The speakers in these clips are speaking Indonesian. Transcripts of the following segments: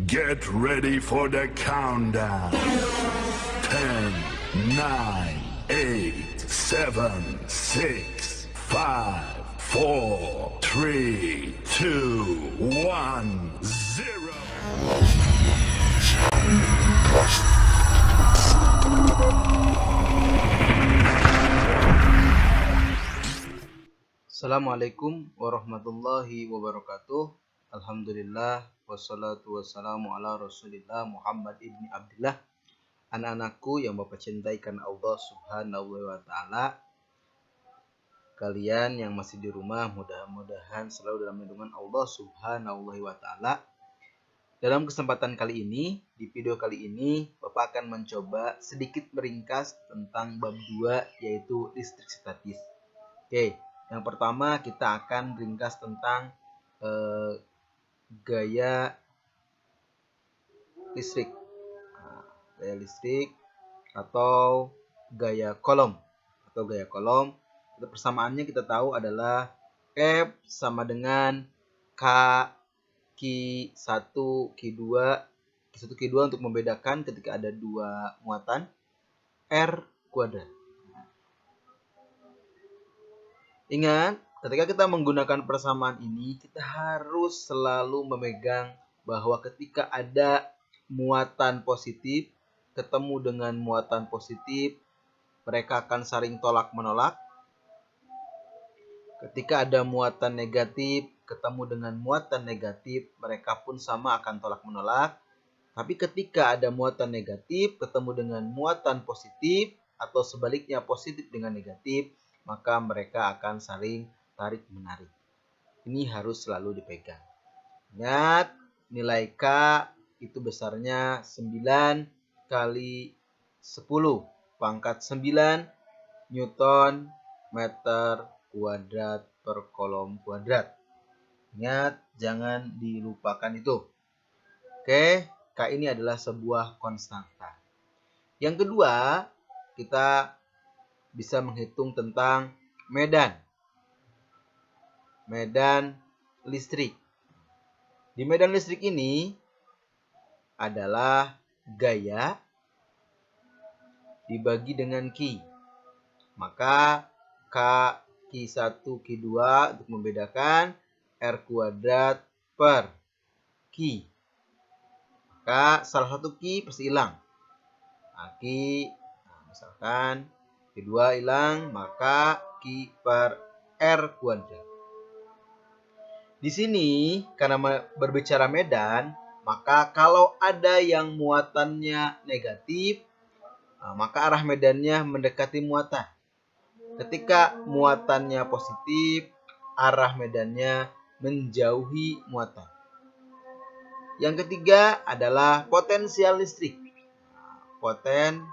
Get ready for the countdown. 10, 9, 8, 7, 6, 5, 4, 3, 2, 1, 0. Assalamualaikum warahmatullahi wabarakatuh. Alhamdulillah wassalatu wassalamu ala Rasulillah Muhammad ibni Abdillah. Anak-anakku yang Bapak cintai karena Allah Subhanahu wa taala. Kalian yang masih di rumah mudah-mudahan selalu dalam lindungan Allah Subhanahu wa taala. Dalam kesempatan kali ini, di video kali ini Bapak akan mencoba sedikit meringkas tentang bab 2 yaitu listrik statis. Oke. Yang pertama kita akan ringkas tentang gaya listrik. Gaya listrik atau gaya kolom. Persamaannya kita tahu adalah F sama dengan K Q1 Q2. Q1 Q2 untuk membedakan ketika ada dua muatan R kuadrat. Ingat, ketika kita menggunakan persamaan ini, kita harus selalu memegang bahwa ketika ada muatan positif ketemu dengan muatan positif, mereka akan saling tolak-menolak. Ketika ada muatan negatif ketemu dengan muatan negatif, mereka pun sama akan tolak-menolak. Tapi ketika ada muatan negatif ketemu dengan muatan positif atau sebaliknya positif dengan negatif, maka mereka akan saling tarik-menarik. Ini harus selalu dipegang. Ingat, nilai K itu besarnya 9 kali 10 pangkat 9 Newton meter kuadrat per kolom kuadrat. Ingat, jangan dilupakan itu. Oke, K ini adalah sebuah konstanta. Yang kedua, kita bisa menghitung tentang medan listrik. Di medan listrik ini adalah gaya dibagi dengan Q. Maka K Q1 Q2 untuk membedakan R kuadrat per Q. Maka salah satu Q pasti hilang. Misalkan Q2 hilang, maka Q per R kuadrat. Di sini, karena berbicara medan, maka kalau ada yang muatannya negatif, maka arah medannya mendekati muatan. Ketika muatannya positif, arah medannya menjauhi muatan. Yang ketiga adalah potensial listrik. Potensial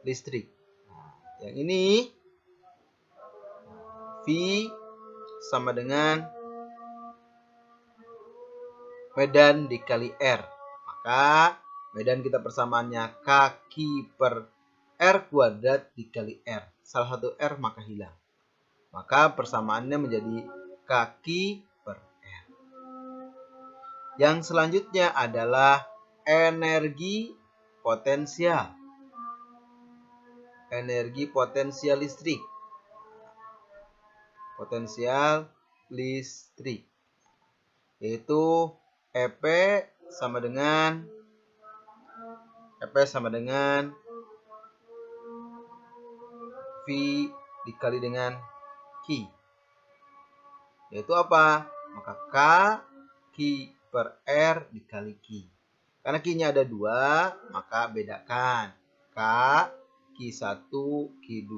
listrik. Yang ini V sama dengan medan dikali R. Maka medan kita persamaannya K per R kuadrat dikali R. Salah satu R maka hilang. Maka persamaannya menjadi K per R. Yang selanjutnya adalah energi potensial. Energi potensial listrik. Potensial listrik. Yaitu EP sama dengan V dikali dengan Q. Yaitu apa? Maka K per R dikali Q. Karena Q-nya ada 2, maka bedakan. K Q1 Q2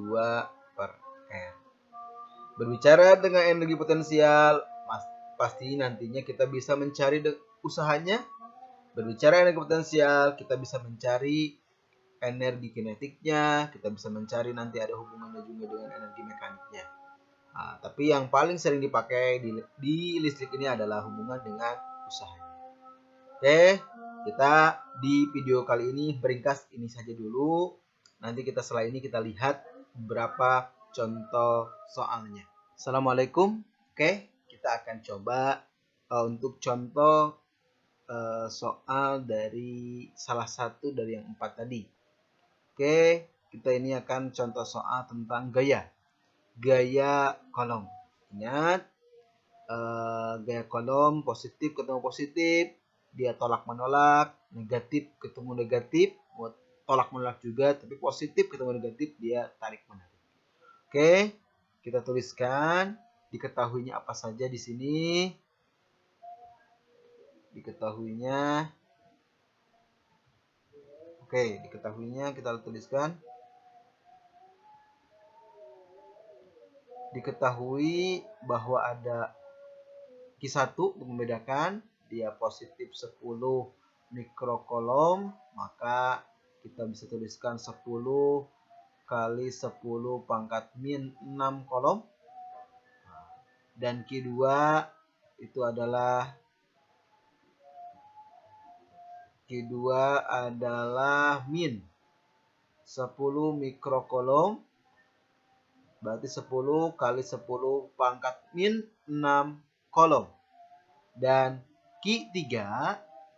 per R. Berbicara dengan energi potensial, pasti nantinya kita bisa mencari usahanya. Berbicara energi potensial, kita bisa mencari energi kinetiknya, kita bisa mencari nanti ada hubungannya juga dengan energi mekaniknya. Tapi yang paling sering dipakai di listrik ini adalah hubungan dengan usahanya. Oke, kita di video kali ini beringkas ini saja dulu. Nanti setelah ini kita lihat beberapa contoh soalnya. Assalamualaikum. Oke, kita akan coba untuk contoh soal dari salah satu dari yang 4 tadi. Oke, kita ini akan contoh soal tentang gaya kolom. Ingat, gaya kolom positif ketemu positif, dia tolak menolak, negatif ketemu negatif, tolak menolak juga, tapi positif ketemu negatif dia tarik menarik. Oke, kita tuliskan diketahuinya apa saja di sini. Diketahuinya kita tuliskan. Diketahui bahwa ada Q1 untuk membedakan, dia positif 10 mikrokolom, maka kita bisa tuliskan 10 kali 10 pangkat min 6 kolom. Dan Q2 itu adalah min 10 mikrokolom, berarti 10 kali 10 pangkat min 6 kolom. Dan Q3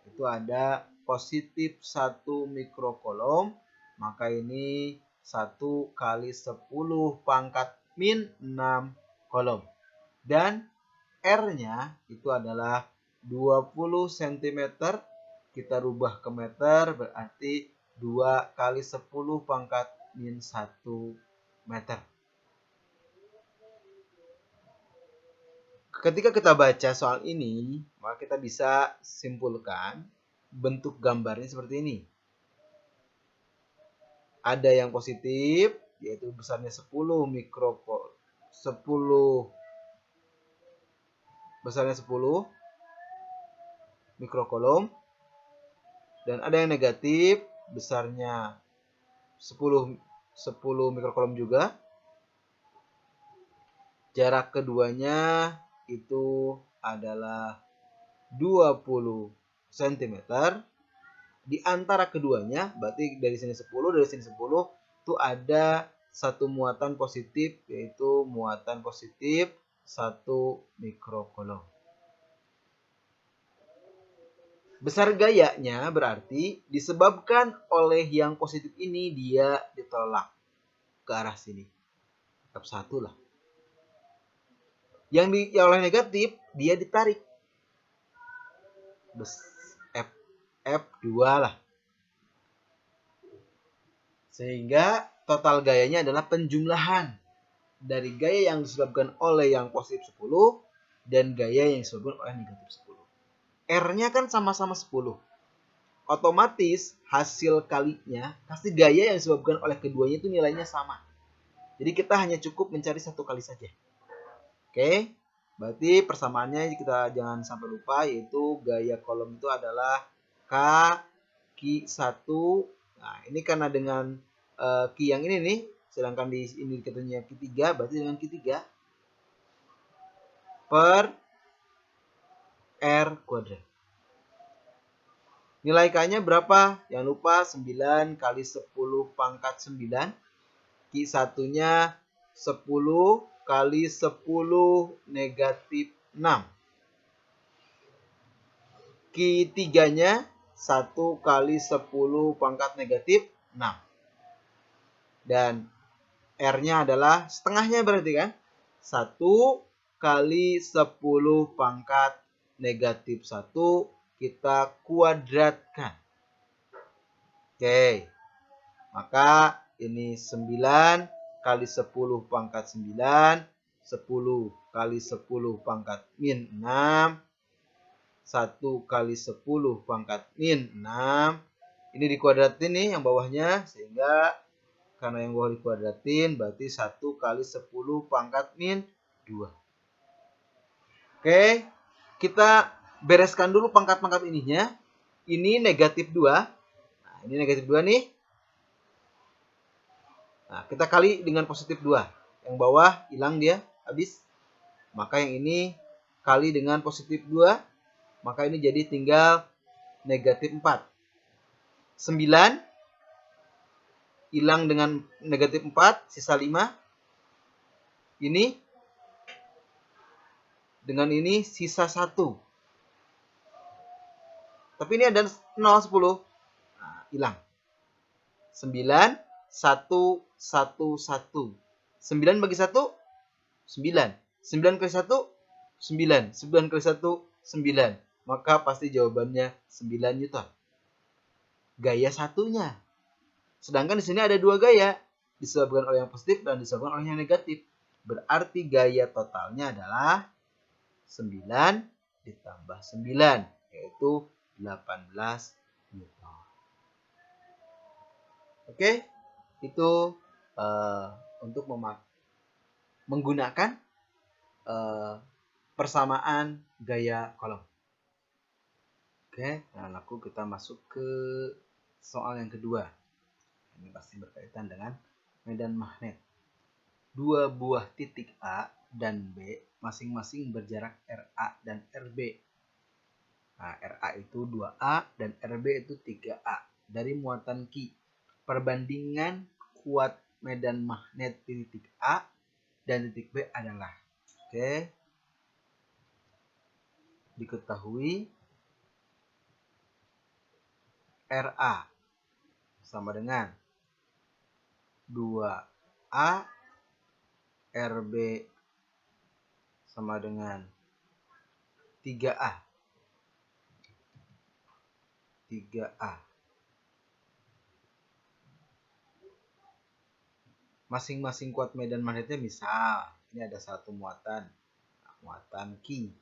itu ada positif 1 mikrokolom, maka ini 1 kali 10 pangkat min 6 kolom. Dan R-nya itu adalah 20 cm, kita rubah ke meter, berarti 2 kali 10 pangkat min 1 meter. Ketika kita baca soal ini, maka kita bisa simpulkan bentuk gambarnya seperti ini. Ada yang positif, yaitu besarnya 10 mikrokolom, dan ada yang negatif besarnya 10 mikrokolom juga. Jarak keduanya itu adalah 20 cm. Di antara keduanya, berarti dari sini 10, dari sini 10, itu ada satu muatan positif, yaitu muatan positif 1 mikrokolom. Besar gayanya berarti disebabkan oleh yang positif ini dia ditolak ke arah sini. Tetap 1 lah. Yang oleh negatif dia ditarik. F2 lah. Sehingga total gayanya adalah penjumlahan dari gaya yang disebabkan oleh yang positif 10 dan gaya yang disebabkan oleh negatif 10. R-nya kan sama-sama 10. Otomatis hasil kalinya pasti gaya yang disebabkan oleh keduanya itu nilainya sama. Jadi kita hanya cukup mencari 1 kali saja. Oke, berarti persamaannya kita jangan sampai lupa, yaitu gaya kolom itu adalah Q1. Nah, ini karena dengan Q yang ini nih, sedangkan di indikatornya Q3, berarti dengan Q3 per R kuadrat. Nilai K-nya berapa? Jangan lupa 9 kali 10 pangkat 9. Q1-nya 10 kali 10 negatif 6. Q3-nya 1 kali 10 pangkat negatif 6. Dan R-nya adalah setengahnya berarti kan? 1 kali 10 pangkat negatif 1 kita kuadratkan. Oke. Maka ini 9 kali 10 pangkat 9, 10 kali 10 pangkat min 6, 1 kali 10 pangkat min 6. Ini dikuadratin nih yang bawahnya, sehingga karena yang bawah dikuadratin berarti 1 kali 10 pangkat min 2. Oke, kita bereskan dulu pangkat-pangkat ininya. Ini negatif 2. Nah, ini negatif 2 nih. Nah, kita kali dengan positif 2. Yang bawah hilang dia, habis. Maka yang ini kali dengan positif 2. Maka ini jadi tinggal negatif 4. 9 hilang dengan negatif 4, sisa 5. Ini dengan ini sisa 1. Tapi ini ada 0, 10. Nah, hilang. 9, 1, 1, 1. 9 bagi 1, 9. 9 kali 1, 9. 9 kali 1, 9. Maka pasti jawabannya 9 Newton. Gaya satunya. Sedangkan di sini ada 2 gaya. Disebabkan oleh yang positif dan disebabkan oleh yang negatif. Berarti gaya totalnya adalah 9 ditambah 9. Yaitu 18 Newton. Oke. Itu untuk menggunakan persamaan gaya kolom. Oke, nah lalu kita masuk ke soal yang kedua. Ini pasti berkaitan dengan medan magnet. Dua buah titik A dan B masing-masing berjarak RA dan RB. Nah, RA itu 2A dan RB itu 3A. Dari muatan Q. Perbandingan kuat medan magnet di titik A dan titik B adalah. Oke. Diketahui RA sama dengan 2A, RB sama dengan 3A. 3A. Masing-masing kuat medan magnetnya, misal ini ada satu muatan, muatan Q.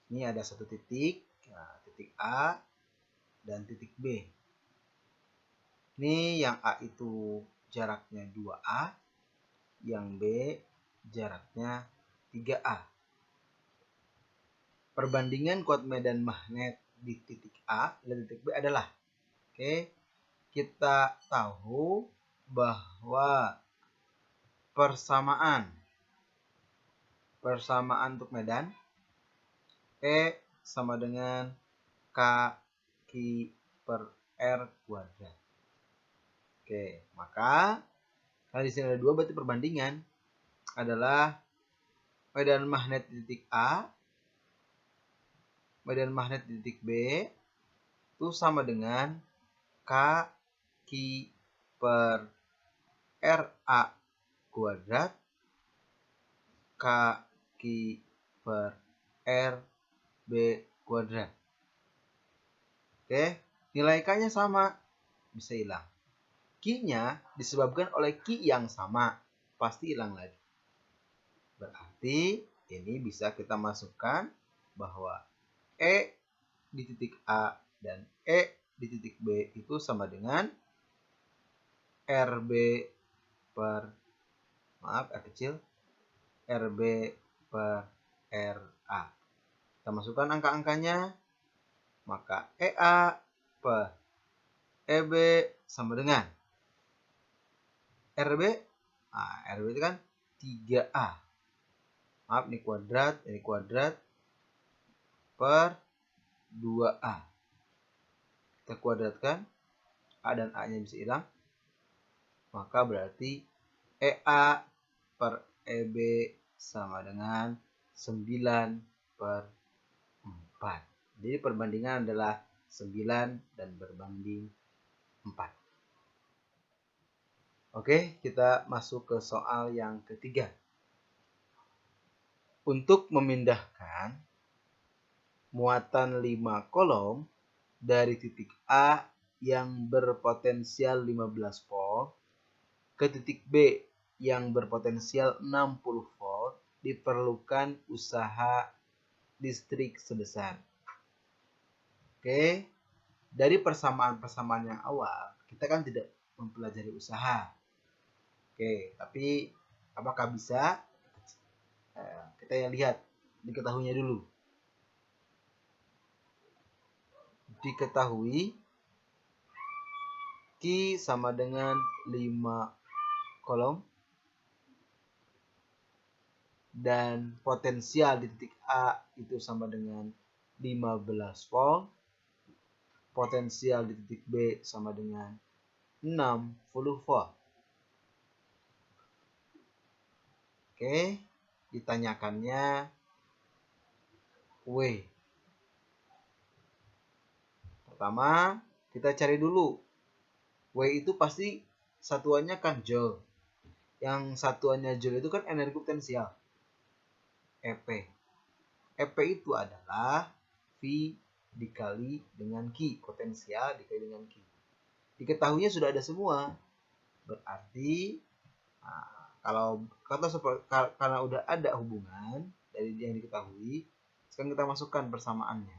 Ini ada satu titik, titik A dan titik B. Ini yang A itu jaraknya 2A, yang B jaraknya 3A. Perbandingan kuat medan magnet di titik A dan titik B adalah, oke, kita tahu bahwa persamaan untuk medan E sama dengan K Q per R kuadrat. Oke, maka karena di sini ada 2, berarti perbandingan adalah medan magnet di titik A, medan magnet di titik B itu sama dengan K Q per RA kuadrat K Q per RB kuadrat. Oke, nilai K-nya sama, bisa hilang. Q-nya disebabkan oleh Q yang sama, pasti hilang lagi. Berarti ini bisa kita masukkan bahwa E di titik A dan E di titik B itu sama dengan RB per, maaf R kecil, RB per RA. Kita masukkan angka-angkanya, maka EA per EB sama dengan RB. Nah, RB itu kan 3A. Maaf, ini kuadrat per 2A. Kita kuadratkan, A dan A-nya bisa hilang. Maka berarti EA per EB sama dengan 9 per 4. Jadi perbandingan adalah 9 dan berbanding 4. Oke, kita masuk ke soal yang ketiga. Untuk memindahkan muatan 5 kolom dari titik A yang berpotensial 15 volt ke titik B yang berpotensial 60 volt diperlukan usaha listrik sebesar. Oke, dari persamaan-persamaan yang awal kita kan tidak mempelajari usaha. Oke, tapi apakah bisa? Kita yang lihat, diketahuinya dulu. Diketahui Q sama dengan 5 kolom dan potensial di titik A itu sama dengan 15 volt. Potensial di titik B sama dengan 60 volt. Oke, ditanyakannya W. Pertama, kita cari dulu. W itu pasti satuannya kan joule. Yang satuannya joule itu kan energi potensial. EP. EP itu adalah V dikali dengan Q. Potensial dikali dengan Q. Diketahuinya sudah ada semua. Berarti karena udah ada hubungan dari yang diketahui, sekarang kita masukkan persamaannya.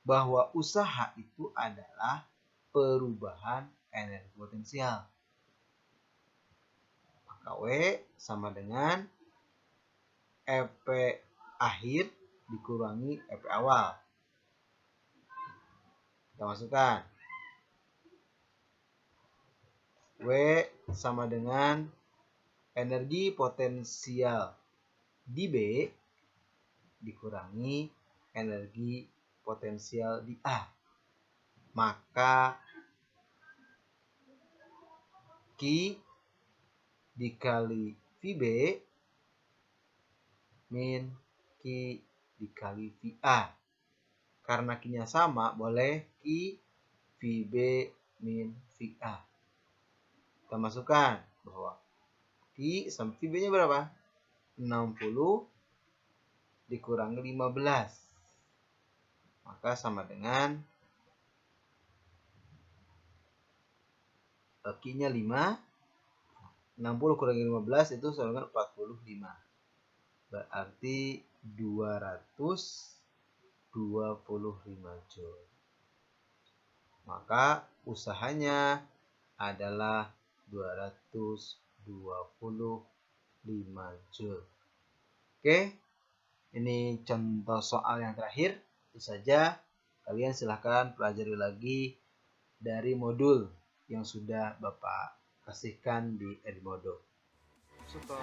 Bahwa usaha itu adalah perubahan energi potensial. Maka W sama dengan EP akhir dikurangi EP awal. Kita masukkan. W sama dengan energi potensial di B dikurangi energi potensial di A. Maka Q dikali VB min Q dikali VA. Karena Q-nya sama, boleh Q VB min VA. Kita masukkan bahwa Q sama VB-nya berapa? 60 dikurangi 15. Maka sama dengan Q-nya 5. 60 kurangi 15 itu sama dengan 45. Berarti 225 joule. Maka usahanya adalah 225 joule. Oke, ini contoh soal yang terakhir. Itu saja. Kalian silahkan pelajari lagi dari modul yang sudah Bapak kasihkan di Edmodo. Super.